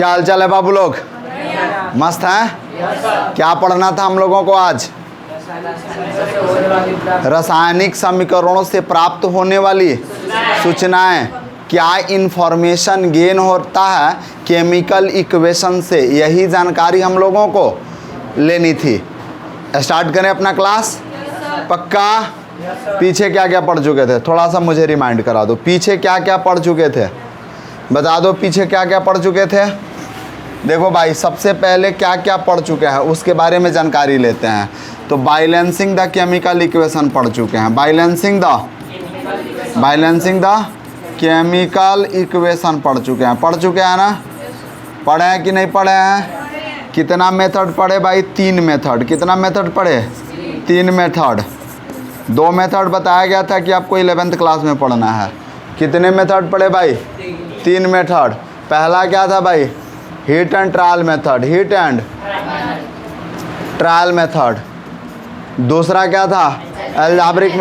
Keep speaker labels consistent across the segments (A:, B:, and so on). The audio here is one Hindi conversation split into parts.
A: क्या हाल चाल है बाबू लोग? मस्त हैं? क्या पढ़ना था हम लोगों को आज? रासायनिक समीकरणों से प्राप्त होने वाली सूचनाएं। क्या इन्फॉर्मेशन गेन होता है केमिकल इक्वेशन से? यही जानकारी हम लोगों को लेनी थी। स्टार्ट करें अपना क्लास? पक्का? पीछे क्या क्या पढ़ चुके थे? थोड़ा सा मुझे रिमाइंड करा दो, पीछे क्या क्या पढ़ चुके थे? बता दो पीछे क्या क्या पढ़ चुके थे। देखो भाई, सबसे पहले क्या क्या पढ़ चुके हैं उसके बारे में जानकारी लेते हैं। तो बैलेंसिंग द केमिकल इक्वेशन पढ़ चुके हैं। बैलेंसिंग द केमिकल इक्वेशन पढ़ चुके हैं ना? पढ़े हैं कि नहीं पढ़े हैं? कितना मेथड पढ़े भाई? 3 मेथड। कितना मेथड पढ़े? 3 मेथड। 2 मेथड बताया गया था कि आपको 11th क्लास में पढ़ना है। कितने मेथड पढ़े भाई? 3 मेथड। पहला क्या था भाई? Heat and trial method. Heat and trial method. दूसरा क्या था? Algebraic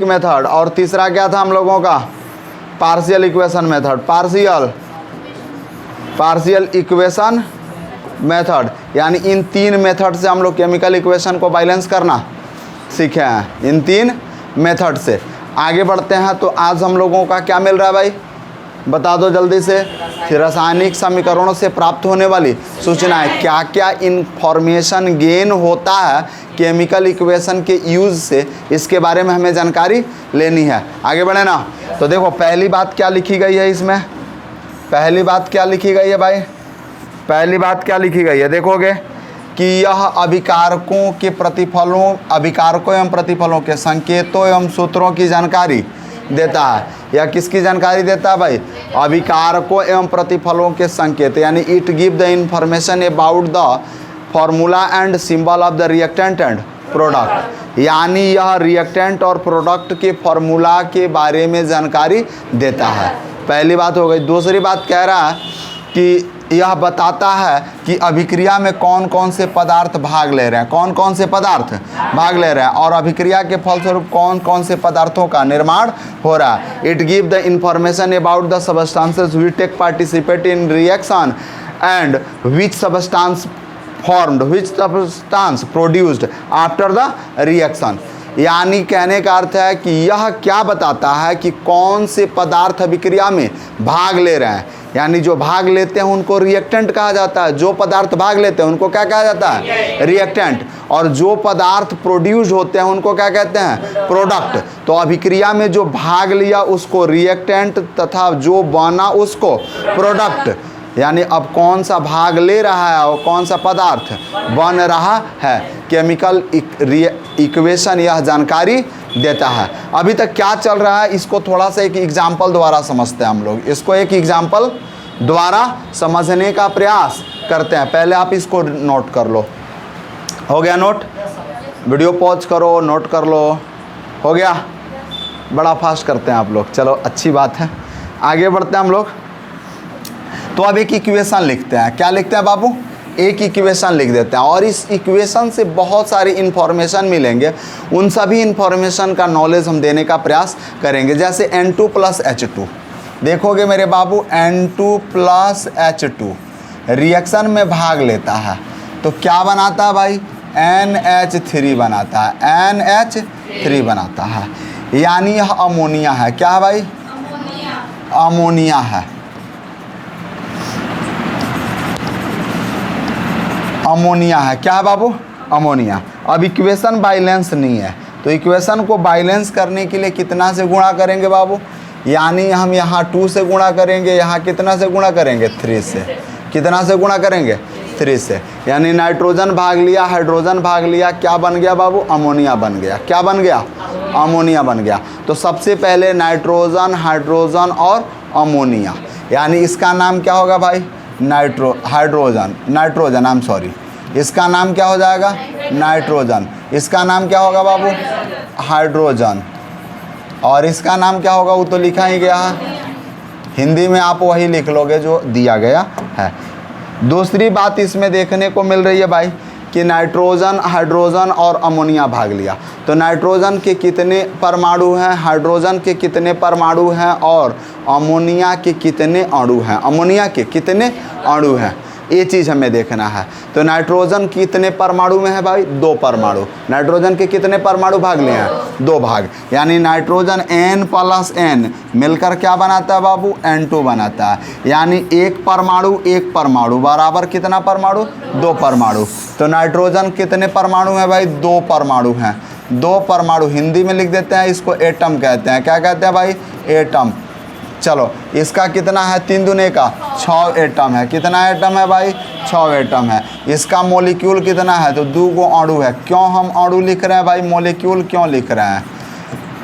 A: method. और तीसरा क्या था हम लोगों का? Partial equation method. Partial equation method. यानी इन 3 मेथड से हम लोग केमिकल इक्वेशन को बैलेंस करना सीखे हैं, इन 3 मेथड से। आगे बढ़ते हैं तो आज हम लोगों का क्या मिल रहा है भाई? बता दो जल्दी से। रासायनिक समीकरणों से प्राप्त होने वाली सूचनाएं। क्या क्या इन्फॉर्मेशन गेन होता है केमिकल इक्वेशन के यूज़ से, इसके बारे में हमें जानकारी लेनी है। आगे बढ़े ना? तो देखो पहली बात क्या लिखी गई है इसमें। पहली बात क्या लिखी गई है भाई? पहली बात क्या लिखी गई है देखोगे कि यह अभिकारकों एवं प्रतिफलों के संकेतों एवं सूत्रों की जानकारी देता है। या किसकी जानकारी देता है भाई? अभिकारकों एवं प्रतिफलों के संकेत। यानी it give the information about the formula and symbol of the reactant and product. यानी यह रिएक्टेंट और प्रोडक्ट के फॉर्मूला के बारे में जानकारी देता है। पहली बात हो गई। दूसरी बात कह रहा है कि यह बताता है कि अभिक्रिया में कौन कौन से पदार्थ भाग ले रहे हैं, कौन कौन से पदार्थ भाग ले रहे हैं, और अभिक्रिया के फलस्वरूप कौन कौन से पदार्थों का निर्माण हो रहा है। It give the information about the substances which take participate in reaction and which substance formed, which substance produced after the reaction. यानी कहने का अर्थ है कि यह क्या बताता है कि कौन से पदार्थ अभिक्रिया में भाग ले रहे हैं। यानी जो भाग लेते हैं उनको रिएक्टेंट कहा जाता है। जो पदार्थ भाग लेते हैं उनको क्या कहा जाता है? रिएक्टेंट। और जो पदार्थ प्रोड्यूस होते हैं उनको क्या कहते हैं? प्रोडक्ट। तो अभिक्रिया में जो भाग लिया उसको रिएक्टेंट तथा जो बना उसको प्रोडक्ट। यानी अब कौन सा भाग ले रहा है और कौन सा पदार्थ बन रहा है, केमिकल इक्वेशन यह जानकारी देता है। अभी तक क्या चल रहा है इसको थोड़ा सा एक एग्जाम्पल द्वारा समझते हैं हम लोग। इसको एक एग्जाम्पल द्वारा समझने का प्रयास करते हैं। पहले आप इसको नोट कर लो। हो गया नोट? वीडियो पॉज करो, नोट कर लो। हो गया? बड़ा फास्ट करते हैं आप लोग। चलो अच्छी बात है, आगे बढ़ते हैं हम लोग। तो अब एक इक्वेशन लिखते हैं। क्या लिखते हैं बाबू? एक इक्वेशन लिख देते हैं और इस इक्वेशन से बहुत सारी इन्फॉर्मेशन मिलेंगे। उन सभी इन्फॉर्मेशन का नॉलेज हम देने का प्रयास करेंगे। जैसे N2 + H2 देखोगे मेरे बाबू, N2 + H2 रिएक्शन में भाग लेता है तो क्या बनाता है भाई? NH3 बनाता है। NH3 बनाता है। यानी यह अमोनिया है। क्या है भाई? अमोनिया है। अमोनिया है। क्या है बाबू? अमोनिया। अब इक्वेशन बैलेंस नहीं है तो इक्वेशन को बैलेंस करने के लिए कितना से गुणा करेंगे बाबू? यानी हम यहाँ 2 से गुणा करेंगे, यहाँ कितना से गुणा करेंगे? 3 से। कितना से गुणा करेंगे? 3 से। यानी नाइट्रोजन भाग लिया, हाइड्रोजन भाग लिया, क्या बन गया बाबू? अमोनिया बन गया। क्या बन गया? अमोनिया बन गया। तो सबसे पहले नाइट्रोजन, हाइड्रोजन और अमोनिया। यानी इसका नाम क्या होगा भाई? Nitrogen I am sorry. इसका नाम क्या हो जाएगा? नाइट्रोजन। इसका नाम क्या होगा बाबू? हाइड्रोजन। और इसका नाम क्या होगा? वो तो लिखा ही गया है, हिंदी में आप वही लिख लोगे जो दिया गया है। दूसरी बात इसमें देखने को मिल रही है भाई कि नाइट्रोजन, हाइड्रोजन और अमोनिया भाग लिया। तो नाइट्रोजन के कितने परमाणु हैं, हाइड्रोजन के कितने परमाणु हैं और अमोनिया के कितने अणु हैं, अमोनिया के कितने अणु हैं, ये चीज़ हमें देखना है। तो नाइट्रोजन कितने परमाणु में है भाई, 2 परमाणु। नाइट्रोजन के कितने परमाणु भाग लिए हैं, 2 भाग, यानी नाइट्रोजन N + N मिलकर क्या बनाता है बाबू, N2 बनाता है। यानी एक परमाणु बराबर कितना परमाणु, 2 परमाणु। तो नाइट्रोजन कितने परमाणु हैं भाई, 2 परमाणु हैं। 2 परमाणु हिंदी में लिख देते हैं, इसको एटम कहते हैं। क्या कहते हैं भाई, एटम। चलो इसका कितना है, 3 दूने का 6 एटम है। कितना एटम है भाई, 6 एटम है। इसका मोलिक्यूल कितना है, तो 2 गो अणु है। क्यों हम अणु लिख रहे हैं भाई, मोलिक्यूल क्यों लिख रहे हैं,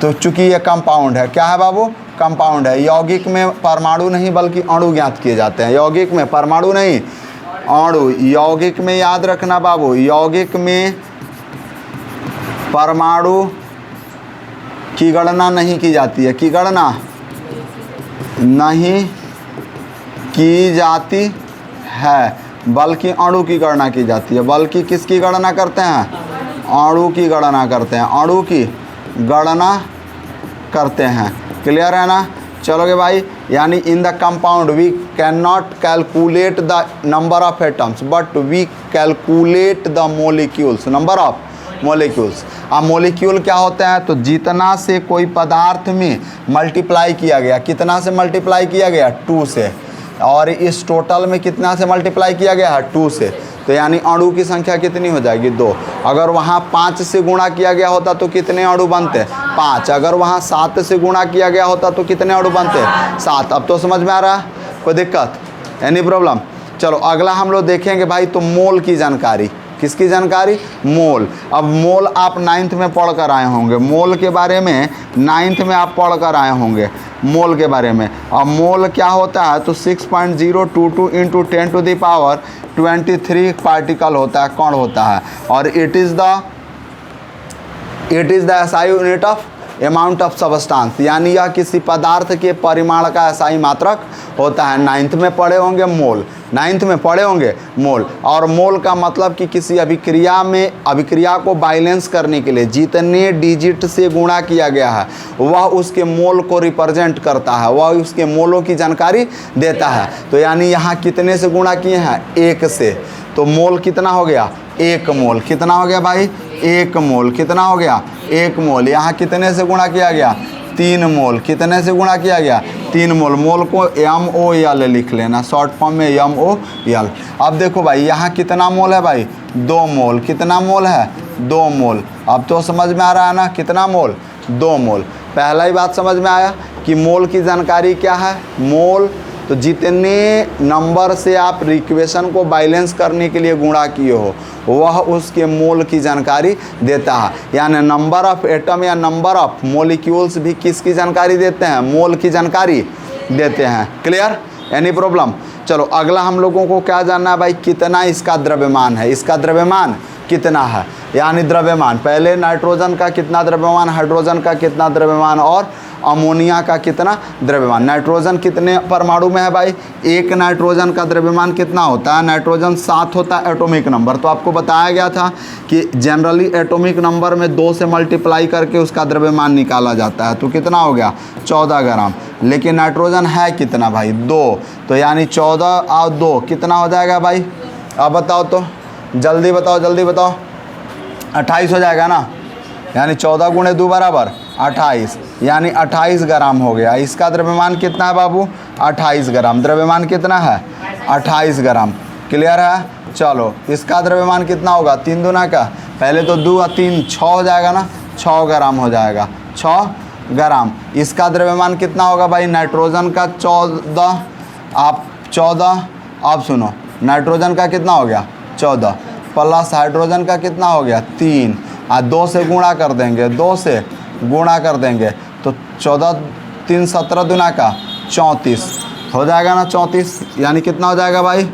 A: तो चूंकि ये कंपाउंड है। क्या है बाबू, कंपाउंड है। यौगिक में परमाणु नहीं बल्कि अणु ज्ञात किए जाते हैं। यौगिक में परमाणु नहीं, अणु। यौगिक में याद रखना बाबू, यौगिक में परमाणु की गणना नहीं की जाती है, की गणना नहीं की जाती है, बल्कि अणु की गणना की जाती है। बल्कि किसकी गणना करते हैं, अणु की गणना करते हैं, अणु की गणना करते हैं। क्लियर है ना। चलोगे भाई, यानी in the compound we can not calculate the number of atoms but we calculate the molecules, number of molecules. अब मोलिक्यूल क्या होता है, तो जितना से कोई पदार्थ में मल्टीप्लाई किया गया, कितना से मल्टीप्लाई किया गया, 2 से, और इस टोटल में कितना से मल्टीप्लाई किया गया है, 2 से। तो यानी अणु की संख्या कितनी हो जाएगी, 2। अगर वहाँ 5 से गुणा किया गया होता तो कितने अणु बनते, 5। अगर वहाँ 7 से गुणा किया गया होता तो कितने अणु बनते, 7। अब तो समझ में आ रहा है, कोई दिक्कत, एनी प्रॉब्लम। चलो अगला हम लोग देखेंगे भाई, तो मोल की जानकारी। किसकी जानकारी, मोल। अब मोल आप 9th में पढ़ कर आए होंगे, मोल के बारे में 9th में आप पढ़ कर आए होंगे मोल के बारे में। अब मोल क्या होता है, तो 6.022 × 10⁻23 पार्टिकल होता है, कण होता है। और it is the SI unit of amount of substance, यानी यह किसी पदार्थ के परिमाण का SI मात्रक होता है। 9th में पढ़े होंगे मोल, 9th में पढ़े होंगे मोल। और मोल का मतलब कि किसी अभिक्रिया को बैलेंस करने के लिए जितने डिजिट से गुणा किया गया है वह उसके मोल को रिप्रेजेंट करता है, वह उसके मोलों की जानकारी देता है। तो यानी यहाँ कितने से गुणा किए हैं, 1 से। तो मोल कितना हो गया, 1 मोल। कितना हो गया भाई, 1 मोल। कितना हो गया, 1 मोल। यहाँ कितने से गुणा किया गया, 3 मोल। कितने से गुणा किया गया, 3 मोल। मोल को MOL लिख लेना, शॉर्ट फॉर्म में MOL। अब देखो भाई, यहाँ कितना मोल है भाई, 2 मोल। कितना मोल है, 2 मोल। अब तो समझ में आ रहा है ना, कितना मोल, 2 मोल। पहला ही बात समझ में आया कि मोल की जानकारी क्या है। मोल तो जितने नंबर से आप इक्वेशन को बैलेंस करने के लिए गुणा किए हो वह उसके मोल की जानकारी देता है। यानी नंबर ऑफ एटम या नंबर ऑफ मोलिक्यूल्स भी किसकी जानकारी देते हैं, मोल की जानकारी देते हैं। Clear, any problem. चलो अगला हम लोगों को क्या जानना है भाई, कितना इसका द्रव्यमान है, इसका द्रव्यमान कितना है। यानी द्रव्यमान, पहले नाइट्रोजन का कितना द्रव्यमान, हाइड्रोजन का कितना द्रव्यमान और अमोनिया का कितना द्रव्यमान। नाइट्रोजन कितने परमाणु में है भाई, 1 नाइट्रोजन का द्रव्यमान कितना होता है, नाइट्रोजन 7 होता है एटॉमिक नंबर। तो आपको बताया गया था कि जनरली एटॉमिक नंबर में 2 से मल्टीप्लाई करके उसका द्रव्यमान निकाला जाता है। तो कितना हो गया, 14 ग्राम। लेकिन नाइट्रोजन है कितना भाई, 2। तो यानी 14 और 2 कितना हो जाएगा भाई, अब बताओ तो, जल्दी बताओ, जल्दी बताओ। 28 हो जाएगा ना, यानी 14 × 2 बराबर 28, यानी 28 ग्राम हो गया। इसका द्रव्यमान कितना है बाबू, 28 ग्राम। द्रव्यमान कितना है, 28 ग्राम। क्लियर है। चलो इसका द्रव्यमान कितना होगा, 3 दूना का, पहले तो 2 और 3 6 हो जाएगा ना, 6 ग्राम हो जाएगा, 6 ग्राम। इसका द्रव्यमान कितना होगा भाई, नाइट्रोजन का 14, आप 14, आप सुनो, नाइट्रोजन का कितना हो गया 14 प्लस हाइड्रोजन का कितना हो गया 3, और 2 से गुणा कर देंगे, 2 से गुणा कर देंगे तो 14 3 17 दूना का 34 हो जाएगा ना, 34। यानी कितना हो जाएगा भाई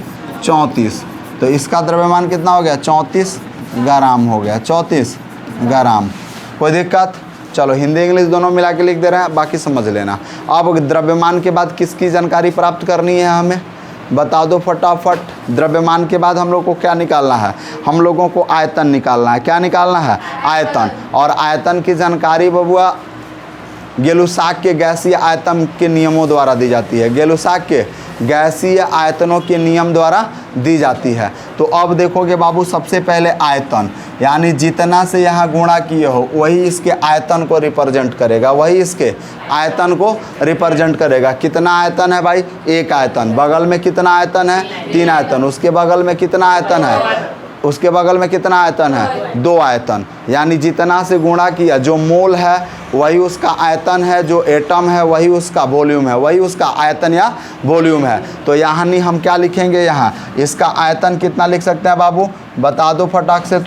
A: 34। तो इसका द्रव्यमान कितना हो गया 34 ग्राम हो गया, 34 ग्राम। कोई दिक्कत। चलो हिंदी इंग्लिश दोनों मिला के लिख दे रहे हैं, बाकी समझ लेना। अब द्रव्यमान के बाद किसकी जानकारी प्राप्त करनी है हमें, बता दो फटाफट। द्रव्यमान के बाद हम लोग को क्या निकालना है? हम लोगों को आयतन निकालना है। क्या निकालना है? आयतन। और आयतन की जानकारी बबुआ गेलुसाक के गैसीय आयतन के नियमों द्वारा दी जाती है। गेलुसाक के गैसीय आयतनों के नियम द्वारा दी जाती है। तो अब देखोगे बाबू, सबसे पहले आयतन, यानी जितना से यहाँ गुणा किए हो वही इसके आयतन को रिप्रेजेंट करेगा, वही इसके आयतन को रिप्रेजेंट करेगा। कितना आयतन है भाई? एक आयतन। बगल में कितना आयतन है? 3 आयतन। उसके बगल में कितना आयतन है? उसके बगल में कितना आयतन है? 2 आयतन। यानी जितना से गुणा किया, जो मोल है वही उसका आयतन है, जो एटम है वही उसका वॉल्यूम है, वही उसका आयतन या वॉल्यूम है। तो यहाँ नहीं हम क्या लिखेंगे? यहाँ इसका आयतन कितना लिख सकते हैं बाबू? बता दो फटाक से।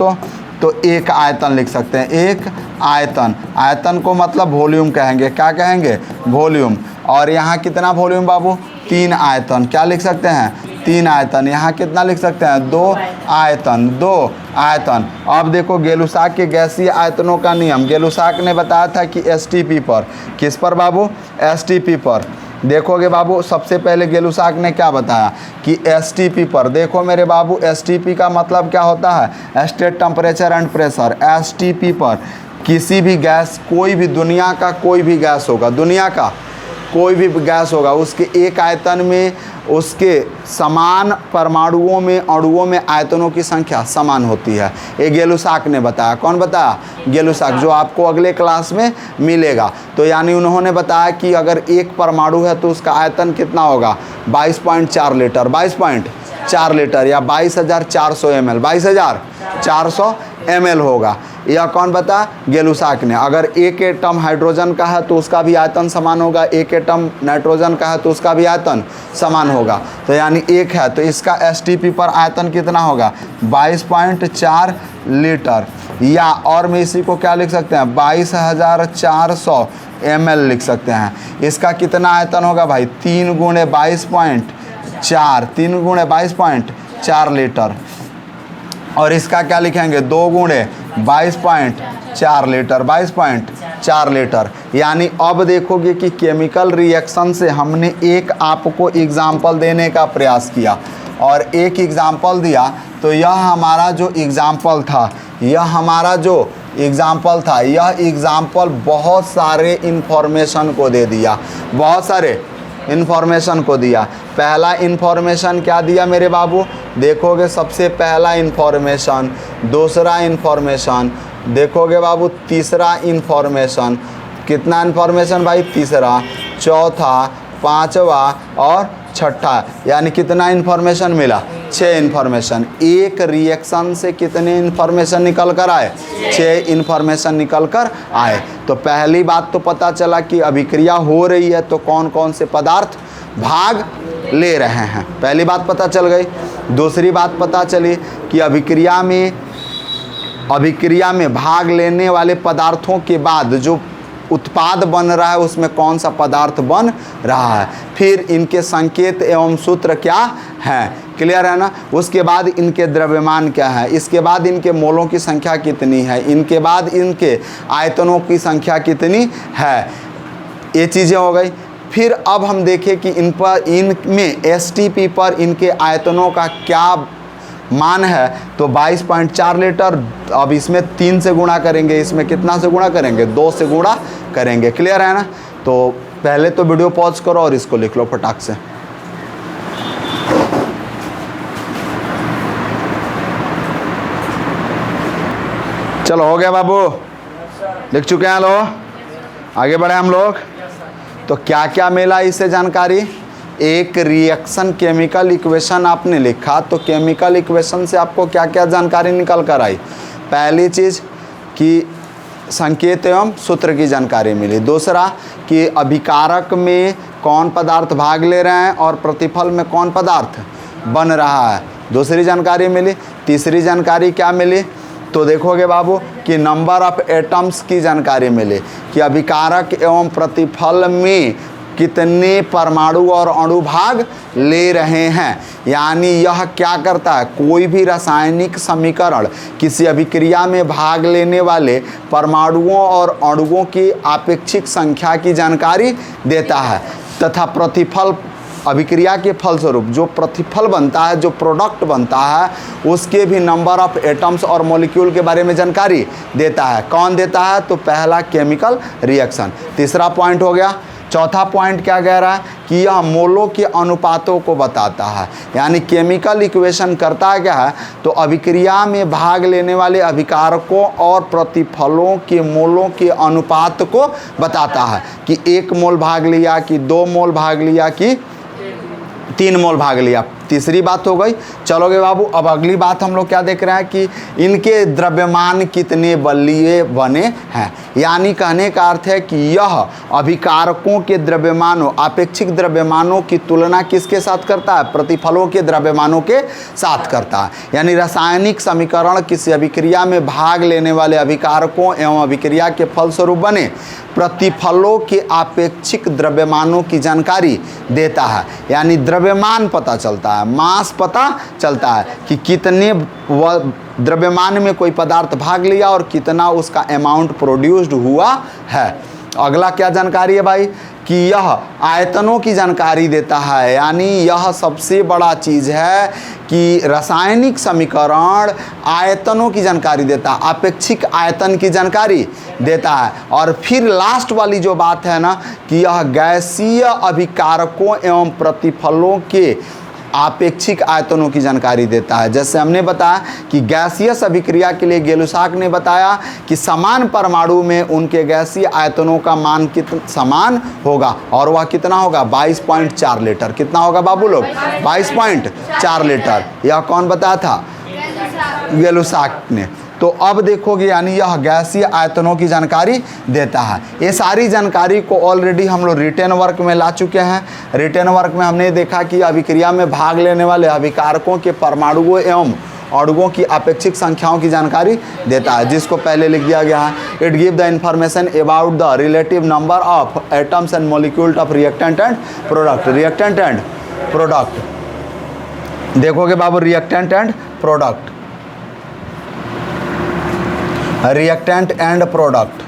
A: तो एक आयतन लिख सकते हैं। एक आयतन। आयतन को मतलब वॉल्यूम कहेंगे। क्या कहेंगे? वॉल्यूम। और यहाँ कितना वॉल्यूम बाबू? 3 आयतन। क्या लिख सकते हैं? 3 आयतन। यहाँ कितना लिख सकते हैं? 2 आयतन। 2 आयतन। अब देखो गेलुसाक के गैसीय आयतनों का नियम। गेलुसाक ने बताया था कि एसटीपी पर। किस पर बाबू? एसटीपी पर। देखोगे बाबू, सबसे पहले गेलुसाक ने क्या बताया कि एसटीपी पर। देखो मेरे बाबू, एसटीपी का मतलब क्या होता है? State temperature and pressure. STP पर किसी भी गैस, कोई भी दुनिया का कोई भी गैस होगा, दुनिया का कोई भी गैस होगा, उसके एक आयतन में उसके समान परमाणुओं में, अणुओं में आयतनों की संख्या समान होती है। ये गेलुसाक ने बताया। कौन बताया? गेलुसाक, जो आपको अगले क्लास में मिलेगा। तो यानी उन्होंने बताया कि अगर एक परमाणु है तो उसका आयतन कितना होगा? 22.4 लीटर। 22.4 लीटर या 22,400 ml। 22,400 ml होगा। यह कौन बता? गेलुसाक ने। अगर एक एटम हाइड्रोजन का है तो उसका भी आयतन समान होगा, एक एटम नाइट्रोजन का है तो उसका भी आयतन समान होगा। तो यानी एक है तो इसका एसटीपी पर आयतन कितना होगा? 22.4 लीटर। या और में इसी को क्या लिख सकते हैं? 22,400 ml लिख सकते हैं। इसका कितना आयतन होगा भाई? 3 × 22.4, 3 × 22.4 लीटर। और इसका क्या लिखेंगे? 2 × 22.4 लीटर। 22.4 लीटर। यानी अब देखोगे कि केमिकल रिएक्शन से हमने एक आपको एग्जाम्पल देने का प्रयास किया और एक एग्जाम्पल दिया। तो यह हमारा जो एग्जाम्पल था, यह एग्जाम्पल बहुत सारे इन्फॉर्मेशन को दे दिया, बहुत सारे इन्फॉर्मेशन को दिया। पहला इन्फॉर्मेशन क्या दिया मेरे बाबू? देखोगे सबसे पहला इन्फॉर्मेशन, दूसरा इन्फॉर्मेशन, देखोगे बाबू तीसरा इन्फॉर्मेशन। कितना इन्फॉर्मेशन भाई? तीसरा, चौथा, पांचवा और छठा। यानी कितना इन्फॉर्मेशन मिला? 6 इन्फॉर्मेशन। एक रिएक्शन से कितने इन्फॉर्मेशन निकल कर आए? 6 इन्फॉर्मेशन निकल कर आए। तो पहली बात तो पता चला कि अभिक्रिया हो रही है तो कौन कौन से पदार्थ भाग ले रहे हैं, पहली बात पता चल गई। दूसरी बात पता चली कि अभिक्रिया में भाग लेने वाले पदार्थों के बाद जो उत्पाद बन रहा है उसमें कौन सा पदार्थ बन रहा है, फिर इनके संकेत एवं सूत्र क्या हैं, क्लियर है ना। उसके बाद इनके द्रव्यमान क्या है, इसके बाद इनके मोलों की संख्या कितनी है, इनके बाद इनके आयतनों की संख्या कितनी है, ये चीज़ें हो गई। फिर अब हम देखें कि इनमें एसटीपी पर इनके आयतनों का क्या मान है। तो 22.4 लीटर। अब इसमें 3 से गुणा करेंगे, इसमें कितना से गुणा करेंगे? 2 से गुणा करेंगे, क्लियर है ना। तो पहले तो वीडियो पॉज करो और इसको लिख लो फटाक से। चलो हो गया बाबू, लिख चुके हैं लोग, आगे बढ़े हम लोग। तो क्या क्या मिला इससे जानकारी? एक रिएक्शन केमिकल इक्वेशन आपने लिखा तो केमिकल इक्वेशन से आपको क्या क्या जानकारी निकल कर आई? पहली चीज़ कि संकेत एवं सूत्र की जानकारी मिली। दूसरा कि अभिकारक में कौन पदार्थ भाग ले रहे हैं और प्रतिफल में कौन पदार्थ बन रहा है, दूसरी जानकारी मिली। तीसरी जानकारी क्या मिली? तो देखोगे बाबू कि नंबर ऑफ एटम्स की जानकारी मिली कि अभिकारक एवं प्रतिफल में कितने परमाणु और अणु भाग ले रहे हैं। यानी यह क्या करता है, कोई भी रासायनिक समीकरण किसी अभिक्रिया में भाग लेने वाले परमाणुओं और अणुओं की आपेक्षिक संख्या की जानकारी देता है तथा प्रतिफल अभिक्रिया के फलस्वरूप जो प्रतिफल बनता है, जो प्रोडक्ट बनता है, उसके भी नंबर ऑफ एटम्स और मॉलिक्यूल के बारे में जानकारी देता है। कौन देता है? तो पहला केमिकल रिएक्शन। तीसरा पॉइंट हो गया। चौथा पॉइंट क्या कह रहा है कि यह मोलों के अनुपातों को बताता है। यानी केमिकल इक्वेशन करता है क्या है, तो अभिक्रिया में भाग लेने वाले अभिकारकों और प्रतिफलों के मोलों के अनुपात को बताता है कि 1 मोल भाग लिया कि 2 मोल भाग लिया कि 3 मोल भाग लिया। तीसरी बात हो गई। चलोगे बाबू, अब अगली बात हम लोग क्या देख रहे हैं कि इनके द्रव्यमान कितने बलीय बने हैं। यानी कहने का अर्थ है कि यह अभिकारकों के द्रव्यमानों, अपेक्षिक द्रव्यमानों की तुलना किसके साथ करता है? प्रतिफलों के द्रव्यमानों के साथ करता है। यानी रासायनिक समीकरण किसी अभिक्रिया में भाग लेने वाले अभिकारकों एवं अभिक्रिया के फलस्वरूप बने प्रतिफलों के अपेक्षिक द्रव्यमानों की जानकारी देता है। यानी द्रव्यमान पता चलता है, मास पता चलता है कि कितने द्रव्यमान में कोई पदार्थ भाग लिया और कितना उसका अमाउंट प्रोड्यूस्ड हुआ है। अगला क्या जानकारी है भाई कि यह आयतनों की जानकारी देता है। यानी यह सबसे बड़ा चीज़ है कि रासायनिक समीकरण आयतनों की जानकारी देता है, अपेक्षिक आयतन की जानकारी देता है। और फिर लास्ट वाली जो बात है ना कि यह गैसीय अभिकारकों एवं प्रतिफलों के आपेक्षिक आयतनों की जानकारी देता है। जैसे हमने बताया कि गैसीय अभिक्रिया के लिए गेलुसाक ने बताया कि समान परमाणु में उनके गैसीय आयतनों का मान कितना समान होगा, और वह कितना होगा? 22.4 लीटर। कितना होगा बाबू लोग? 22.4 लीटर। यह कौन बताया था? गेलुसाक ने। तो अब देखोगे यानी यह गैसीय आयतनों की जानकारी देता है। ये सारी जानकारी को ऑलरेडी हम लोग रिटेन वर्क में ला चुके हैं। रिटेन वर्क में हमने देखा कि अभिक्रिया में भाग लेने वाले अभिकारकों के परमाणुओं एवं अणुओं की अपेक्षिक संख्याओं की जानकारी देता है, जिसको पहले लिख दिया गया है। It give the information about the relative number of atoms and molecules of reactant and product. Reactant and product देखोगे बाबू, reactant and product, reactant and product.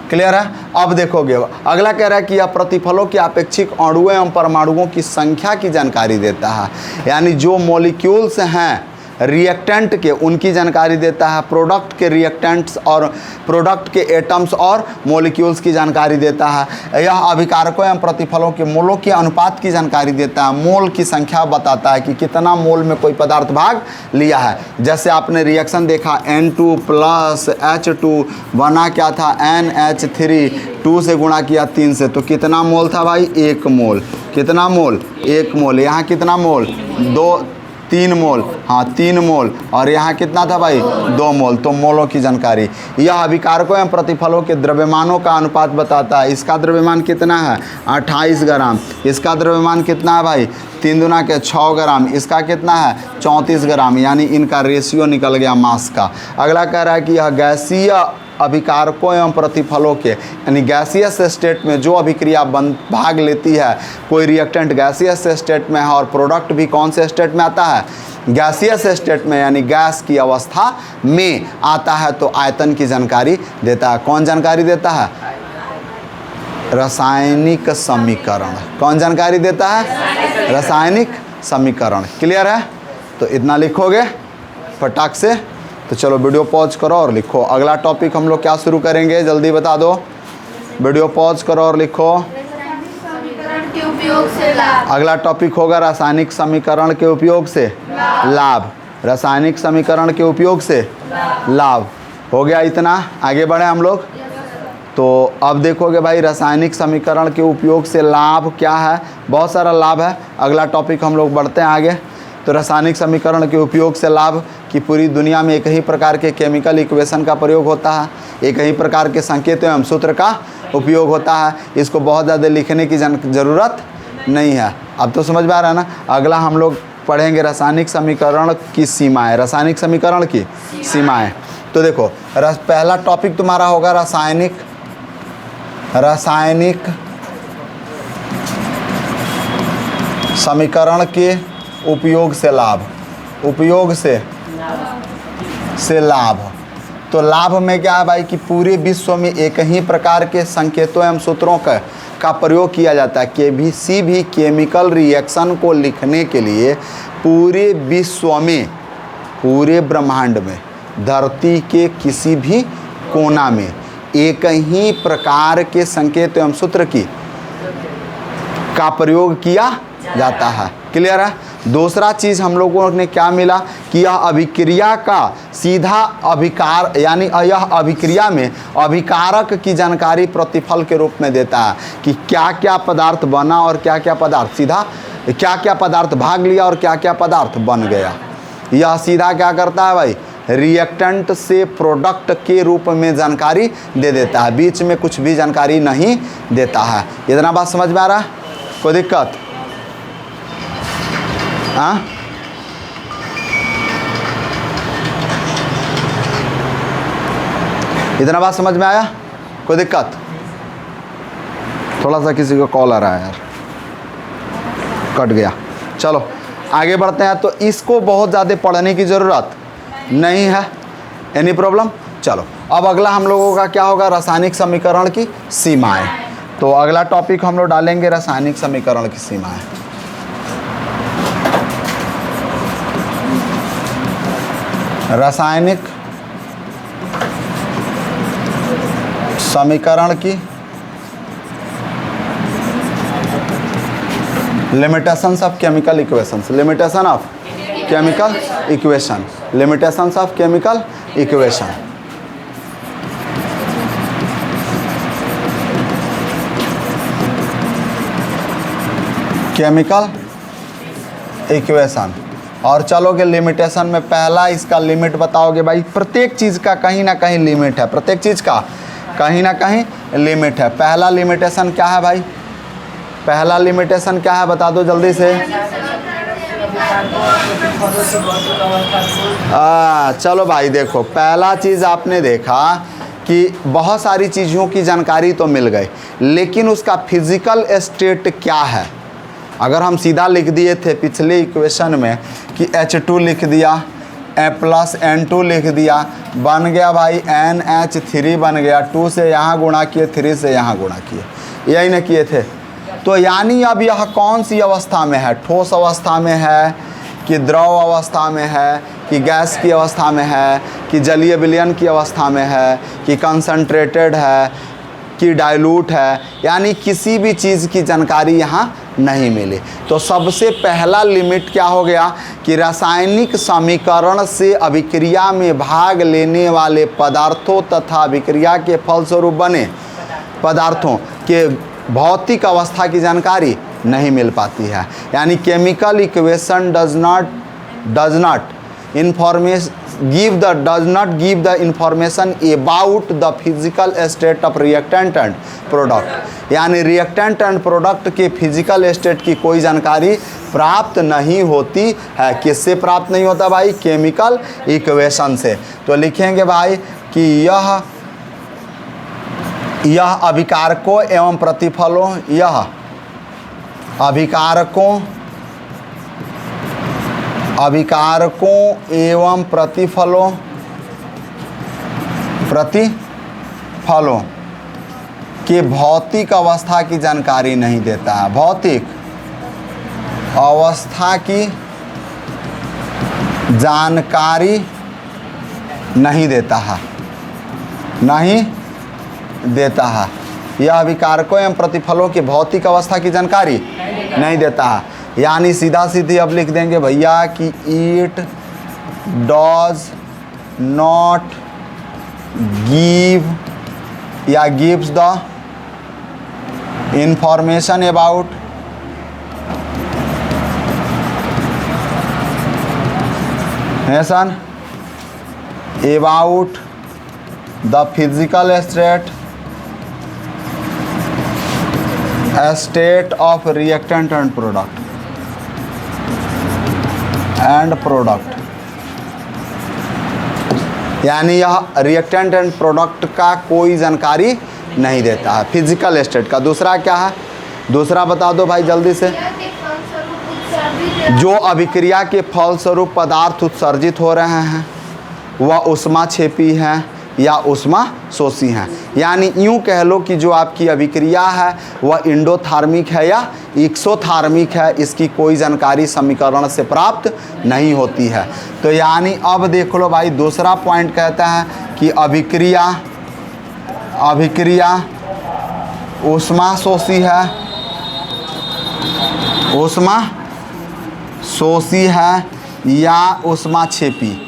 A: Clear है? अब देखोगे अगला कह रहा है कि यह प्रतिफलों के अपेक्षिक अणुओं एवं परमाणुओं की संख्या की जानकारी देता है। यानी जो मॉलिक्यूल्स हैं रिएक्टेंट के, उनकी जानकारी देता है। प्रोडक्ट के रिएक्टेंट्स और प्रोडक्ट के एटम्स और मॉलिक्यूल्स की जानकारी देता है। यह अभिकारकों एवं प्रतिफलों के मोलों के अनुपात की जानकारी देता है। मोल की संख्या बताता है कि कितना मोल में कोई पदार्थ भाग लिया है। जैसे आपने रिएक्शन देखा N2 प्लस H2 बना क्या था? NH3, 2 से गुणा किया 3 से, तो कितना मोल था भाई? 1 मोल। कितना मोल? 1 मोल। यहाँ कितना मोल? 3 मोल। हाँ 3 मोल। और यहाँ कितना था भाई? 2 मोल। तो मोलों की जानकारी। यह अभिकारकों एवं प्रतिफलों के द्रव्यमानों का अनुपात बताता है। इसका द्रव्यमान कितना है? 28 ग्राम। इसका द्रव्यमान कितना है भाई? 3 दूना के 6 ग्राम। इसका कितना है? 34 ग्राम। यानी इनका रेशियो निकल गया मास का। अगला कह रहा है कि यह गैसीय अभिकारकों एवं प्रतिफलों के, यानी गैसियस स्टेट में जो अभिक्रिया भाग लेती है, कोई रिएक्टेंट गैसियस स्टेट में है और प्रोडक्ट भी कौन से स्टेट में आता है? गैसियस स्टेट में, यानी गैस की अवस्था में आता है, तो आयतन की जानकारी देता है। कौन जानकारी देता है? रासायनिक समीकरण। कौन जानकारी देता है? रासायनिक समीकरण। क्लियर है? तो इतना लिखोगे फटाक से। तो चलो वीडियो पॉज करो और लिखो। अगला टॉपिक हम लोग क्या शुरू करेंगे, जल्दी बता दो। वीडियो पॉज करो और लिखो।
B: के उपयोग से लाभ।
A: अगला टॉपिक होगा रासायनिक समीकरण के उपयोग से लाभ। रासायनिक समीकरण के उपयोग से लाभ। हो गया इतना, आगे बढ़े हम लोग। तो अब देखोगे भाई रासायनिक समीकरण के उपयोग से लाभ क्या है। बहुत सारा लाभ है। अगला टॉपिक हम लोग बढ़ते हैं आगे। तो रासायनिक समीकरण के उपयोग से लाभ कि पूरी दुनिया में एक ही प्रकार के केमिकल इक्वेशन का प्रयोग होता है, एक ही प्रकार के संकेत एवं सूत्र का उपयोग होता है। इसको बहुत ज़्यादा लिखने की ज़रूरत नहीं है। अब तो समझ में आ रहा है ना। अगला हम लोग पढ़ेंगे रासायनिक समीकरण की सीमाएं। रासायनिक समीकरण की सीमाएं। तो देखो पहला टॉपिक तुम्हारा होगा रासायनिक समीकरण के उपयोग से लाभ। उपयोग से लाभ। तो लाभ में क्या है भाई कि पूरे विश्व में एक ही प्रकार के संकेतों एवं सूत्रों का प्रयोग किया जाता है। किसी भी केमिकल रिएक्शन को लिखने के लिए पूरे विश्व में, पूरे ब्रह्मांड में, धरती के किसी भी कोना में एक ही प्रकार के संकेत एवं सूत्र का प्रयोग किया जाता है। क्लियर है। दूसरा चीज़ हम लोगों ने क्या मिला कि यह अभिक्रिया का सीधा अभिकार, यानी यह अभिक्रिया में अभिकारक की जानकारी प्रतिफल के रूप में देता है कि क्या क्या पदार्थ बना और क्या क्या पदार्थ सीधा, क्या क्या पदार्थ भाग लिया और क्या क्या पदार्थ बन गया। यह सीधा क्या करता है भाई, रिएक्टेंट से प्रोडक्ट के रूप में जानकारी दे देता है, बीच में कुछ भी जानकारी नहीं देता है। इतना बात समझ में आ रहा है? कोई दिक्कत? हाँ, इतना बात समझ में आया? कोई दिक्कत? थोड़ा सा किसी को कॉल आ रहा है यार, कट गया। चलो आगे बढ़ते हैं। तो इसको बहुत ज़्यादा पढ़ने की ज़रूरत नहीं है। Any problem? चलो अब अगला हम लोगों का क्या होगा, रासायनिक समीकरण की सीमाएं। तो अगला टॉपिक हम लोग डालेंगे रासायनिक समीकरण की सीमाएं। रासायनिक समीकरण की limitations of chemical equations, limitation of chemical equation, limitations of chemical equation. Chemical equation. और चलोगे लिमिटेशन में पहला इसका लिमिट बताओगे भाई। प्रत्येक चीज़ का कहीं ना कहीं लिमिट है, प्रत्येक चीज़ का कहीं ना कहीं लिमिट है। पहला लिमिटेशन क्या है भाई, पहला लिमिटेशन क्या है बता दो जल्दी से। चलो भाई देखो, पहला चीज़ आपने देखा कि बहुत सारी चीज़ों की जानकारी तो मिल गई, लेकिन उसका फिजिकल स्टेट क्या है। अगर हम सीधा लिख दिए थे पिछले इक्वेशन में कि H2 लिख दिया, A+N2 लिख दिया, बन गया भाई NH3 बन गया। 2 से यहाँ गुणा किए, 3 से यहाँ गुणा किए, यही ना किए थे। तो यानी अब यह कौन सी अवस्था में है, ठोस अवस्था में है कि द्रव अवस्था में है कि गैस की अवस्था में है कि जलीय विलयन की अवस्था में है कि कंसंट्रेटेड है कि डाइल्यूट है, यानी किसी भी चीज़ की जानकारी यहाँ नहीं मिली। तो सबसे पहला लिमिट क्या हो गया कि रासायनिक समीकरण से अभिक्रिया में भाग लेने वाले पदार्थों तथा अभिक्रिया के फलस्वरूप बने पदार्थों के भौतिक अवस्था की जानकारी नहीं मिल पाती है। यानी chemical equation does not give the information about the physical state of reactant and product। यानी रिएक्टेंट एंड प्रोडक्ट के फिजिकल स्टेट की कोई जानकारी प्राप्त नहीं होती है। किससे प्राप्त नहीं होता भाई, केमिकल इक्वेशन से। तो लिखेंगे भाई कि यह अभिकारकों एवं प्रतिफलों, यह अभिकारकों एवं प्रतिफलों के भौतिक अवस्था की जानकारी नहीं देता है। भौतिक अवस्था की जानकारी नहीं देता है, नहीं देता है। यह अभिकारकों एवं प्रतिफलों के भौतिक अवस्था की जानकारी नहीं देता है। यानी सीधा सीधी अब लिख देंगे भैया कि इट डज नॉट गिव या gives the information about about the physical state of reactant and product यानी यह रिएक्टेंट एंड प्रोडक्ट का कोई जानकारी नहीं देता है फिजिकल स्टेट का। दूसरा क्या है, दूसरा बता दो भाई जल्दी से। जो अभिक्रिया के फलस्वरूप पदार्थ उत्सर्जित हो रहे हैं वह ऊष्मा क्षेपी हैं या ऊष्मा शोषी हैं। यानी यूँ कह लो कि जो आपकी अभिक्रिया है वह इंडोथर्मिक है या एक्सोथर्मिक है, इसकी कोई जानकारी समीकरण से प्राप्त नहीं होती है। तो यानी अब देख लो भाई, दूसरा पॉइंट कहता है कि अभिक्रिया ऊष्मा शोषी है, ऊष्मा शोषी है या ऊष्मा छेपी।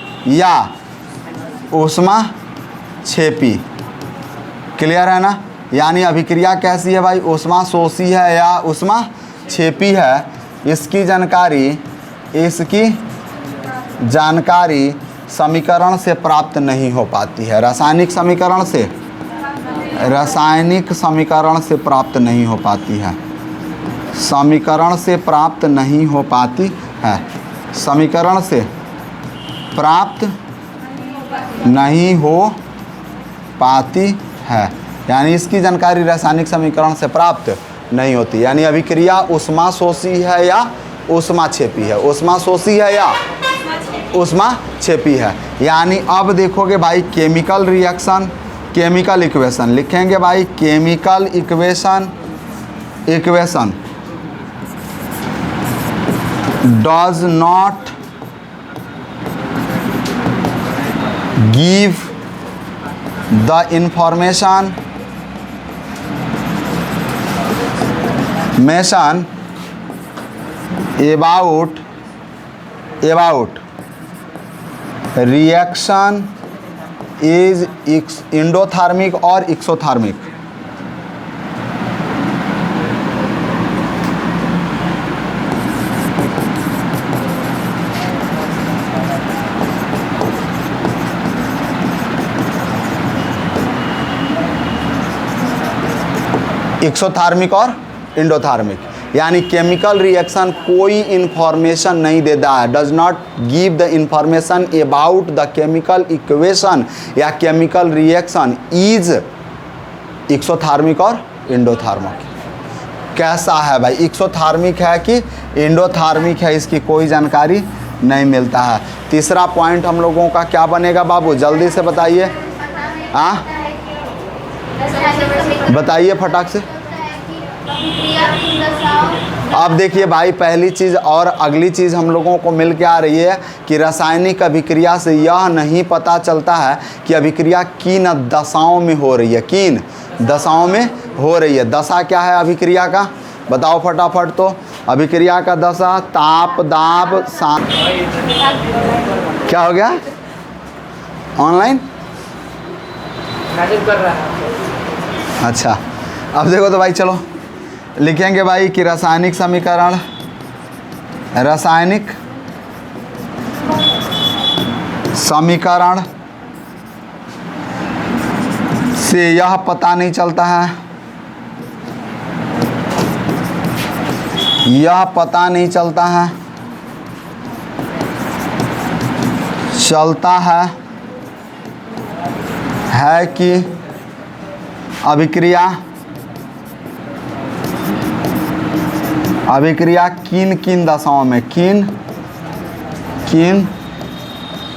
A: क्लियर है ना? यानी अभिक्रिया कैसी है भाई, ऊष्मा शोषी है या ऊष्मा छेपी है, इसकी जानकारी समीकरण से प्राप्त नहीं हो पाती है। रासायनिक समीकरण से प्राप्त नहीं हो पाती है। समीकरण से प्राप्त नहीं हो पाती है। समीकरण से प्राप्त नहीं हो पाती है, यानी इसकी जानकारी रासायनिक समीकरण से प्राप्त नहीं होती। यानी अभिक्रिया ऊष्मा शोषी है या ऊष्मा छेपी है, ऊष्मा शोषी है या ऊष्मा छेपी है। यानी अब देखोगे भाई केमिकल रिएक्शन, केमिकल इक्वेशन लिखेंगे भाई। Chemical equation does not give the information about reaction is endothermic or exothermic। एक्सोथार्मिक और इंडोथार्मिक, यानी केमिकल रिएक्शन कोई इंफॉर्मेशन नहीं देता है, does not give the information about the chemical equation या केमिकल रिएक्शन इज एक्सोथार्मिक और इंडोथार्मिक। कैसा है भाई, एक्सोथार्मिक है कि इंडोथार्मिक है, इसकी कोई जानकारी नहीं मिलता है। तीसरा पॉइंट हम लोगों का क्या बनेगा बाबू, जल्दी से बताइए। हाँ बताइए फटाक से। अब देखिए भाई, पहली चीज़ और अगली चीज़ हम लोगों को मिल के आ रही है कि रासायनिक अभिक्रिया से यह नहीं पता चलता है कि अभिक्रिया किन दशाओं में हो रही है, किन दशाओं में हो रही है। दशा क्या है अभिक्रिया का, बताओ फटाफट। तो अभिक्रिया का दशा ताप, दाब, क्या हो गया ऑनलाइन
C: कर रहा है।
A: अच्छा, अब देखो तो भाई चलो लिखेंगे भाई कि रासायनिक समीकरण, रासायनिक समीकरण से यह पता नहीं चलता है, यह पता नहीं चलता है, चलता है कि अभिक्रिया किन किन दशाओं में, किन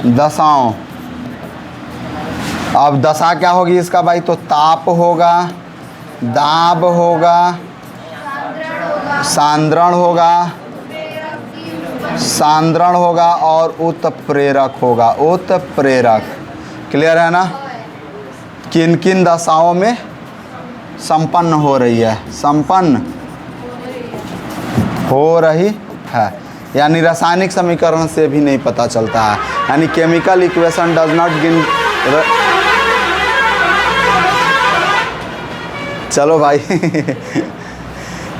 A: दशाओं। अब दशा क्या होगी इसका भाई, तो ताप होगा, दाब होगा, सांद्रण होगा और उत्प्रेरक होगा, उत्प्रेरक। क्लियर है ना? किन किन दशाओं में संपन्न हो रही है, संपन्न हो रही है, यानी रासायनिक समीकरण से भी नहीं पता चलता है। यानी chemical equation does not give, चलो भाई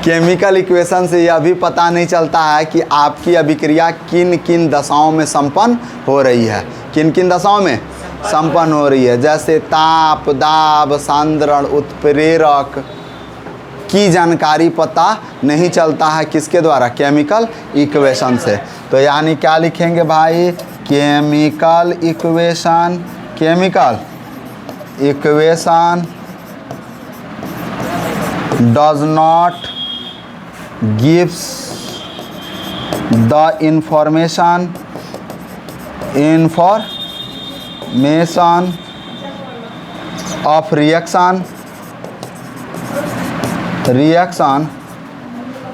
A: केमिकल इक्वेशन से यह भी पता नहीं चलता है कि आपकी अभिक्रिया किन किन दशाओं में संपन्न हो रही है, किन किन दशाओं में संपन्न हो रही है। जैसे ताप, दाब, सांद्रण, उत्प्रेरक की जानकारी पता नहीं चलता है किसके द्वारा, केमिकल इक्वेशन से। तो यानी क्या लिखेंगे भाई, chemical equation, chemical equation does not gives the information of reaction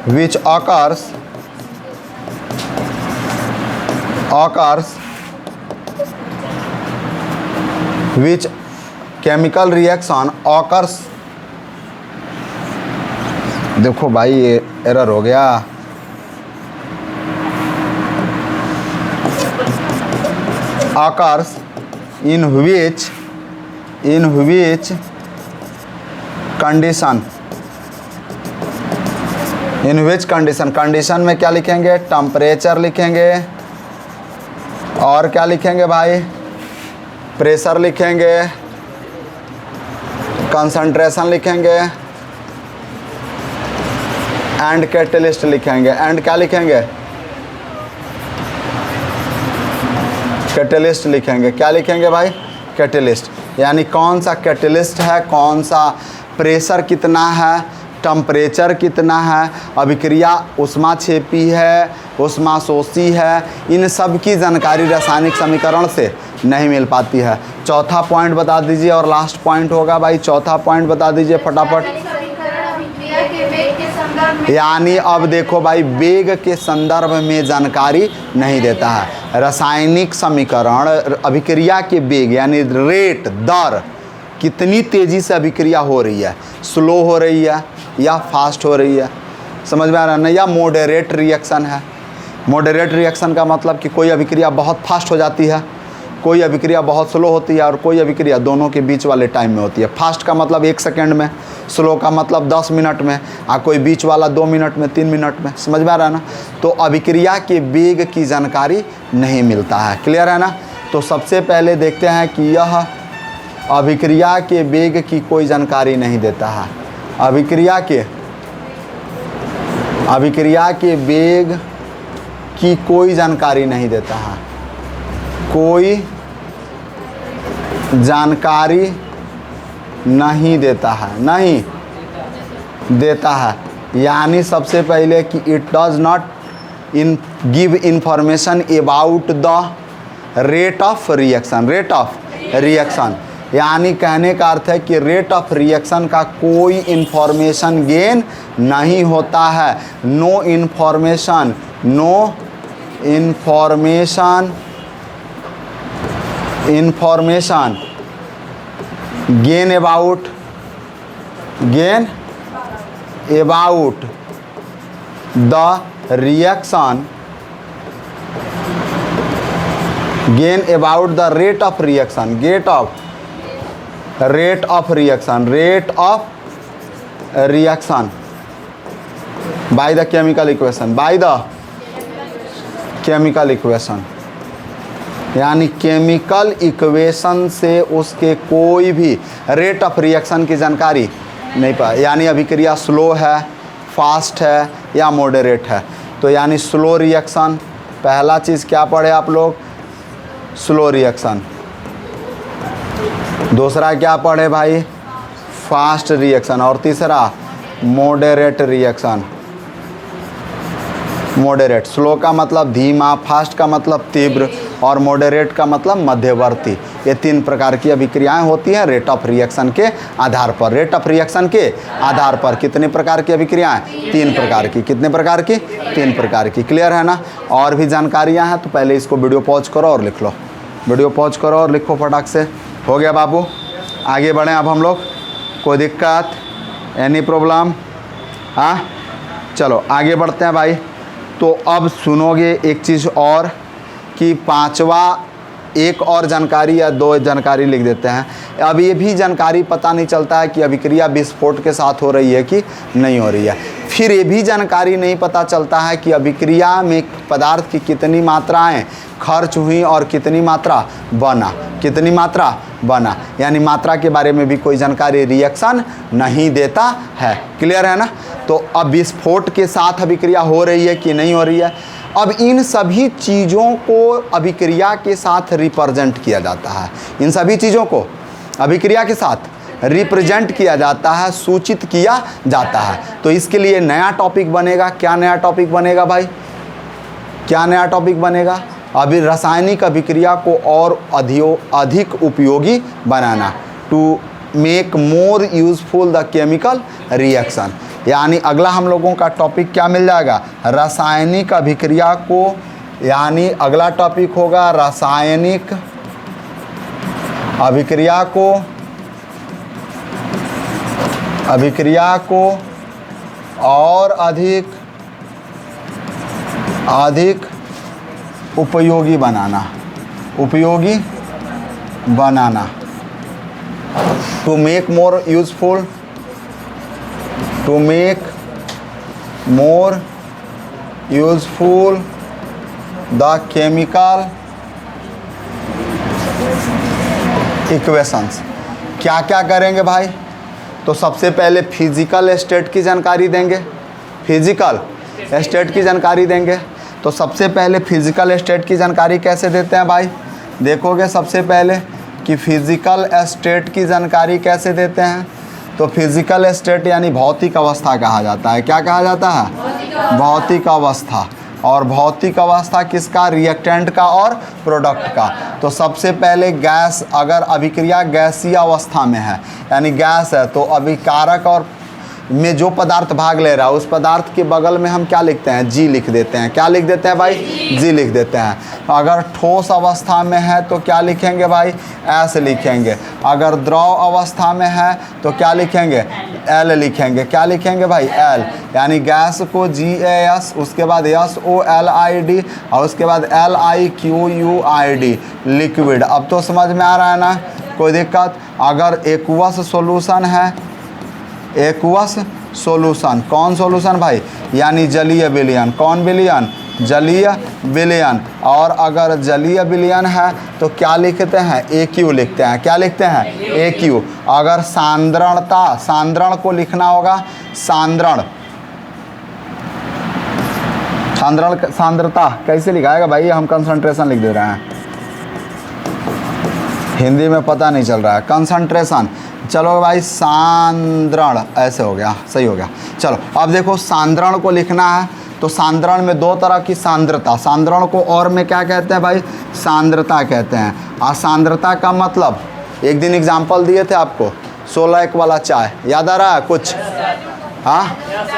A: which occurs which chemical reaction occurs, देखो भाई ये एरर हो गया, occurs in which कंडीशन में क्या लिखेंगे, टेम्परेचर लिखेंगे, और क्या लिखेंगे भाई, प्रेशर लिखेंगे, कंसंट्रेशन लिखेंगे, एंड कैटलिस्ट लिखेंगे। एंड क्या लिखेंगे, कैटलिस्ट लिखेंगे। क्या लिखेंगे भाई, कैटलिस्ट। यानी कौन सा कैटलिस्ट है, कौन सा प्रेशर कितना है, टेम्परेचर कितना है, अभिक्रिया ऊष्माक्षेपी है, ऊष्माशोषी है, इन सब की जानकारी रासायनिक समीकरण से नहीं मिल पाती है। चौथा पॉइंट बता दीजिए और लास्ट पॉइंट होगा भाई, चौथा पॉइंट बता दीजिए फटाफट। यानी अब देखो भाई, वेग के संदर्भ में जानकारी नहीं देता है। रासायनिक समीकरण अभिक्रिया के वेग यानी रेट, दर, कितनी तेज़ी से अभिक्रिया हो रही है, स्लो हो रही है या फास्ट हो रही है, समझ में आ रहा है ना, या मॉडरेट रिएक्शन है। मॉडरेट रिएक्शन का मतलब कि कोई अभिक्रिया बहुत फास्ट हो जाती है, कोई अभिक्रिया बहुत स्लो होती है, और कोई अभिक्रिया दोनों के बीच वाले टाइम में होती है। फास्ट का मतलब 1 सेकेंड में, स्लो का मतलब 10 मिनट में, और कोई बीच वाला 2 मिनट में, 3 मिनट में, समझ में आ रहा है ना। तो अभिक्रिया के वेग की जानकारी नहीं मिलता है, क्लियर है ना। तो सबसे पहले देखते हैं कि यह अभिक्रिया के वेग की कोई जानकारी नहीं देता है। अभिक्रिया के वेग की कोई जानकारी नहीं देता है, कोई जानकारी नहीं देता है, नहीं देता है। यानी सबसे पहले कि it does not give information about the rate of reaction. यानी कहने का अर्थ है कि रेट ऑफ रिएक्शन का कोई इंफॉर्मेशन गेन नहीं होता है। No information gain about the reaction, gain about the rate of reaction, rate of reaction by the chemical equation, यानी केमिकल इक्वेशन से उसके कोई भी रेट ऑफ रिएक्शन की जानकारी नहीं पा। यानी अभिक्रिया स्लो है, फास्ट है या मॉडरेट है। तो यानी स्लो रिएक्शन, पहला चीज़ क्या पढ़े आप लोग, स्लो रिएक्शन। दूसरा क्या पढ़े भाई, फास्ट रिएक्शन। और तीसरा मॉडरेट रिएक्शन। मॉडरेट, स्लो का मतलब धीमा, फास्ट का मतलब तीव्र, और मॉडरेट का मतलब मध्यवर्ती। ये 3 प्रकार की अभिक्रियाएं होती हैं रेट ऑफ रिएक्शन के आधार पर। रेट ऑफ रिएक्शन के आधार पर कितने प्रकार की अभिक्रियाएं, 3 प्रकार की। कितने प्रकार की, 3 प्रकार की, क्लियर है ना। और भी जानकारियां हैं तो पहले इसको वीडियो पॉज करो और लिख लो, वीडियो पॉज करो और लिखो फटाक से। हो गया बाबू, आगे बढ़ें अब हम लोग। कोई दिक्कत, एनी प्रॉब्लम? हाँ, चलो आगे बढ़ते हैं भाई। तो अब सुनोगे एक चीज़ और कि 5वां एक और जानकारी या 2 जानकारी लिख देते हैं। अब ये भी जानकारी पता नहीं चलता है कि अभिक्रिया विस्फोट के साथ हो रही है कि नहीं हो रही है। फिर ये भी जानकारी नहीं पता चलता है कि अभिक्रिया में पदार्थ की कितनी मात्राएं खर्च हुई और कितनी मात्रा बना, यानी मात्रा के बारे में भी कोई जानकारी रिएक्शन नहीं देता है, क्लियर है ना। तो अब विस्फोट के साथ अभिक्रिया हो रही है कि नहीं हो रही है, अब इन सभी चीज़ों को अभिक्रिया के साथ रिप्रेजेंट किया जाता है। इन सभी चीज़ों को अभिक्रिया के साथ रिप्रेजेंट किया जाता है, सूचित किया जाता है। तो इसके लिए नया टॉपिक बनेगा। क्या नया टॉपिक बनेगा भाई, क्या नया टॉपिक बनेगा? अभी रासायनिक अभिक्रिया को और अधिक उपयोगी बनाना, to make more useful the chemical reaction. यानी अगला हम लोगों का टॉपिक क्या मिल जाएगा, रासायनिक अभिक्रिया को, यानी अगला टॉपिक होगा रासायनिक अभिक्रिया को और अधिक उपयोगी बनाना, to make more useful the chemical equations. क्या क्या करेंगे भाई, तो सबसे पहले फिजिकल स्टेट की जानकारी देंगे, तो सबसे पहले फिजिकल स्टेट की जानकारी कैसे देते हैं भाई, देखोगे सबसे पहले कि फिजिकल स्टेट की जानकारी कैसे देते हैं, तो फिजिकल स्टेट यानी भौतिक अवस्था कहा जाता है। क्या कहा जाता है, भौतिक अवस्था। और भौतिक अवस्था किसका, रिएक्टेंट का और प्रोडक्ट का। तो सबसे पहले गैस, अगर अभिक्रिया गैसीय अवस्था में है यानी गैस है, तो अभिकारक और में जो पदार्थ भाग ले रहा है उस पदार्थ के बगल में हम क्या लिखते हैं, जी लिख देते हैं। क्या लिख देते हैं भाई, जी लिख देते हैं। अगर ठोस अवस्था में है तो क्या लिखेंगे भाई, एस लिखेंगे। अगर द्रव अवस्था में है तो क्या लिखेंगे, एल लिखेंगे। क्या लिखेंगे भाई, एल। यानी गैस को GAS, उसके बाद SOLID और उसके बाद LIQUID लिक्विड। अब तो समझ में आ रहा है ना, कोई दिक्कत। अगर एक्वस सॉल्यूशन है, एक्वस सॉल्यूशन, कौन सॉल्यूशन भाई, यानी जलीय विलयन। कौन विलयन, जलीय विलयन। और अगर जलीय विलयन है तो क्या लिखते हैं, AQ लिखते हैं। क्या लिखते हैं, AQ। अगर सांद्रणता, सांद्रण को लिखना होगा सांद्रता कैसे लिखाएगा भाई, हम कंसंट्रेशन लिख दे रहे हैं, हिंदी में पता नहीं चल रहा है, कंसंट्रेशन। चलो भाई सांद्रण, ऐसे हो गया, सही हो गया। चलो अब देखो सांद्रण को लिखना है तो सांद्रण में दो तरह की सांद्रता, सांद्रण को और में क्या कहते हैं भाई, सांद्रता कहते हैं। सांद्रता का मतलब एक दिन एग्जाम्पल दिए थे आपको, 16 वाला चाय, याद आ रहा है कुछ, हाँ,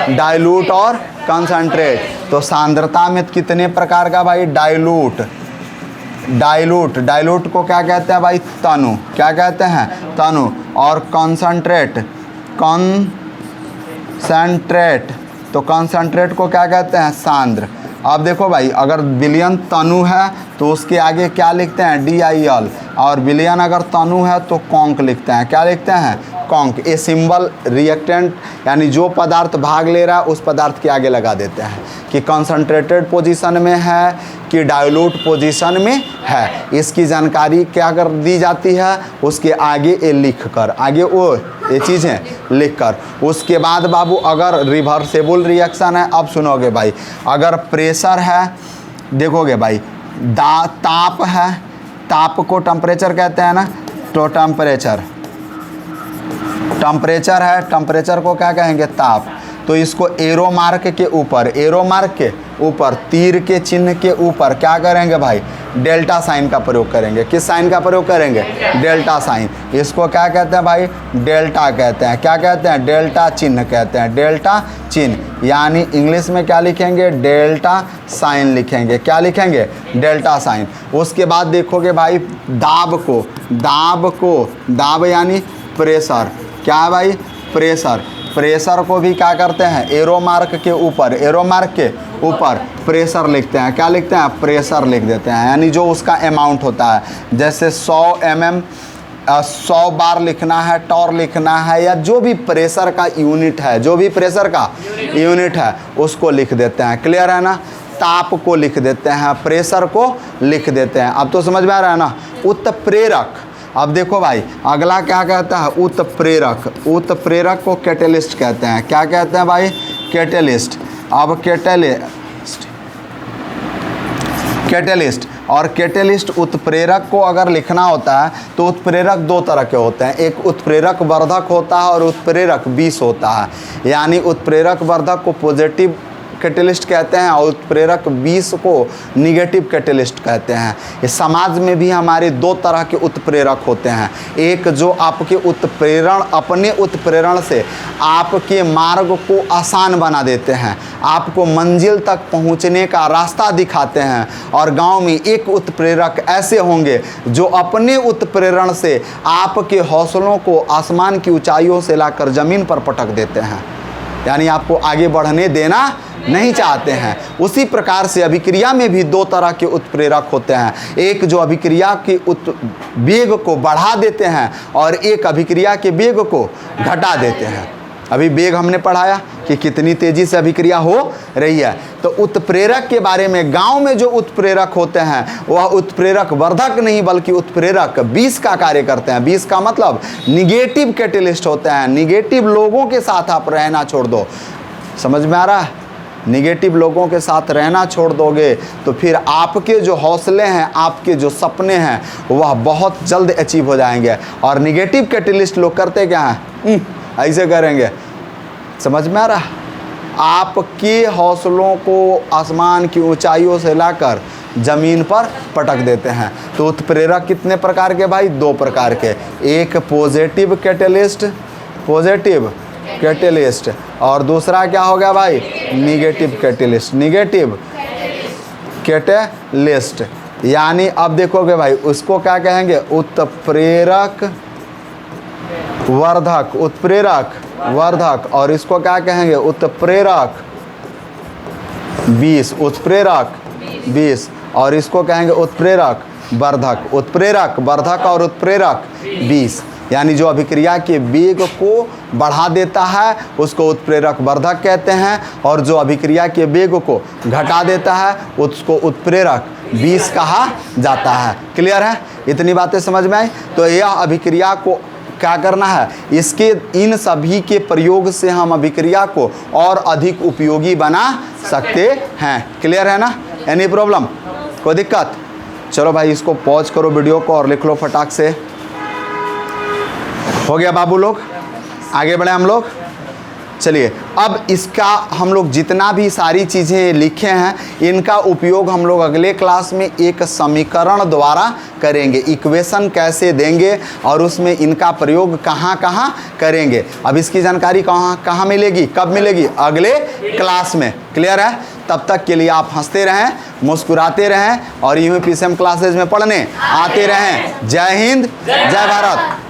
A: डाइल्यूट और कंसंट्रेट। तो सांद्रता में कितने प्रकार का भाई, डाइल्यूट को क्या कहते हैं भाई, तनु। क्या कहते हैं, तनु। और कंसंट्रेट तो कंसंट्रेट को क्या कहते हैं, सांद्र। अब देखो भाई, अगर विलयन तनु है तो उसके आगे क्या लिखते हैं, DIL। और विलयन अगर तनु है तो कॉन्क लिखते हैं। क्या लिखते हैं, कॉन्क। ये सिंबल रिएक्टेंट यानी जो पदार्थ भाग ले रहा है उस पदार्थ के आगे लगा देते हैं कि कंसंट्रेटेड पोजीशन में है कि डाइल्यूट पोजीशन में है। इसकी जानकारी क्या कर दी जाती है, उसके आगे ये लिख कर, आगे वो ये चीज़ें लिख कर। उसके बाद बाबू अगर रिवर्सेबल रिएक्शन है, अब सुनोगे भाई, अगर प्रेशर है, देखोगे भाई, ताप है, ताप को टेम्परेचर कहते हैं ना, तो टेम्परेचर है, टेम्परेचर को क्या कहेंगे, ताप। तो इसको एरो मार्क के ऊपर तीर के चिन्ह के ऊपर क्या करेंगे भाई, डेल्टा साइन का प्रयोग करेंगे। किस साइन का प्रयोग करेंगे, डेल्टा साइन। इसको क्या कहते हैं भाई, डेल्टा कहते हैं। क्या कहते हैं, डेल्टा चिन्ह कहते हैं, डेल्टा चिन्ह। यानी इंग्लिश में क्या लिखेंगे, डेल्टा साइन लिखेंगे। क्या लिखेंगे, डेल्टा साइन। उसके बाद देखोगे भाई दाब यानी प्रेशर। क्या है भाई, प्रेशर को भी क्या करते हैं, एरो मार्क के ऊपर प्रेशर लिखते हैं। क्या लिखते हैं, प्रेशर लिख देते हैं। यानी जो उसका अमाउंट होता है, जैसे 100 mm 100 बार लिखना है, टॉर लिखना है, या जो भी प्रेशर का यूनिट है, उसको लिख देते हैं। क्लियर है ना। ताप को लिख देते हैं, प्रेशर को लिख देते हैं। अब तो समझ में आ रहा है ना। उत्प्रेरक, अब देखो भाई अगला क्या कहता है, उत्प्रेरक को कैटेलिस्ट कहते हैं। क्या कहते हैं भाई, कैटेलिस्ट। अब कैटेलिस्ट और कैटेलिस्ट उत्प्रेरक को अगर लिखना होता है तो उत्प्रेरक दो तरह के होते हैं, एक उत्प्रेरक वर्धक होता है और उत्प्रेरक विष होता है। यानी उत्प्रेरक वर्धक को पॉजिटिव कैटेलिस्ट कहते हैं और उत्प्रेरक 20 को निगेटिव कैटेलिस्ट कहते हैं। इस समाज में भी हमारे दो तरह के उत्प्रेरक होते हैं। एक जो आपके उत्प्रेरण, अपने उत्प्रेरण से आपके मार्ग को आसान बना देते हैं, आपको मंजिल तक पहुंचने का रास्ता दिखाते हैं। और गांव में एक उत्प्रेरक ऐसे होंगे जो अपने उत्प्रेरण से आपके हौसलों को आसमान की ऊंचाइयों से लाकर ज़मीन पर पटक देते हैं, यानी आपको आगे बढ़ने देना नहीं चाहते हैं। उसी प्रकार से अभिक्रिया में भी दो तरह के उत्प्रेरक होते हैं। एक जो अभिक्रिया के वेग को बढ़ा देते हैं और एक अभिक्रिया के वेग को घटा देते हैं। अभी वेग हमने पढ़ाया कि कितनी तेज़ी से अभिक्रिया हो रही है। तो उत्प्रेरक के बारे में, गांव में जो उत्प्रेरक होते हैं वह उत्प्रेरक वर्धक नहीं बल्कि उत्प्रेरक 20 का कार्य करते हैं। 20 का मतलब निगेटिव कैटेलिस्ट होते हैं। निगेटिव लोगों के साथ आप रहना छोड़ दो, समझ में आ रहा है? निगेटिव लोगों के साथ रहना छोड़ दोगे तो फिर आपके जो हौसले हैं, आपके जो सपने हैं वह बहुत जल्द अचीव हो जाएंगे। और निगेटिव कैटेलिस्ट लोग करते क्या हैं? ऐसे करेंगे, समझ में आ रहा? आपके हौसलों को आसमान की ऊंचाइयों से लाकर ज़मीन पर पटक देते हैं। तो उत्प्रेरक कितने प्रकार के भाई? दो प्रकार के। एक पॉजिटिव कैटेलिस्ट और दूसरा क्या हो गया भाई? Negative catalyst. निगेटिव कैटेलिस्ट यानी अब देखोगे भाई उसको क्या कहेंगे? उत्प्रेरक वर्धक। उत्प्रेरक वर्धक। और इसको क्या कहेंगे? उत्प्रेरक 20। उत्प्रेरक 20 और इसको कहेंगे उत्प्रेरक वर्धक। उत्प्रेरक वर्धक और उत्प्रेरक 20 यानी जो अभिक्रिया के वेग को बढ़ा देता है उसको उत्प्रेरक वर्धक कहते हैं और जो अभिक्रिया के वेग को घटा देता है उसको उत्प्रेरक 20 कहा जाता है। क्लियर है? इतनी बातें समझ में आई? तो यह अभिक्रिया को क्या करना है? इसके इन सभी के प्रयोग से हम अभिक्रिया को और अधिक उपयोगी बना सकते हैं। क्लियर है ना? Any problem? कोई दिक्कत? चलो भाई इसको पॉज करो वीडियो को और लिख लो फटाक से। हो गया बाबू लोग? आगे बढ़े हम लोग। चलिए अब इसका हम लोग जितना भी सारी चीज़ें लिखे हैं इनका उपयोग हम लोग अगले क्लास में एक समीकरण द्वारा करेंगे। इक्वेशन कैसे देंगे और उसमें इनका प्रयोग कहाँ कहाँ करेंगे। अब इसकी जानकारी कहाँ मिलेगी, कब मिलेगी? अगले क्लास में। क्लियर है? तब तक के लिए आप हंसते रहें, मुस्कुराते रहें और यूं ही PCM क्लासेज में पढ़ने आते रहें। जय हिंद, जय भारत।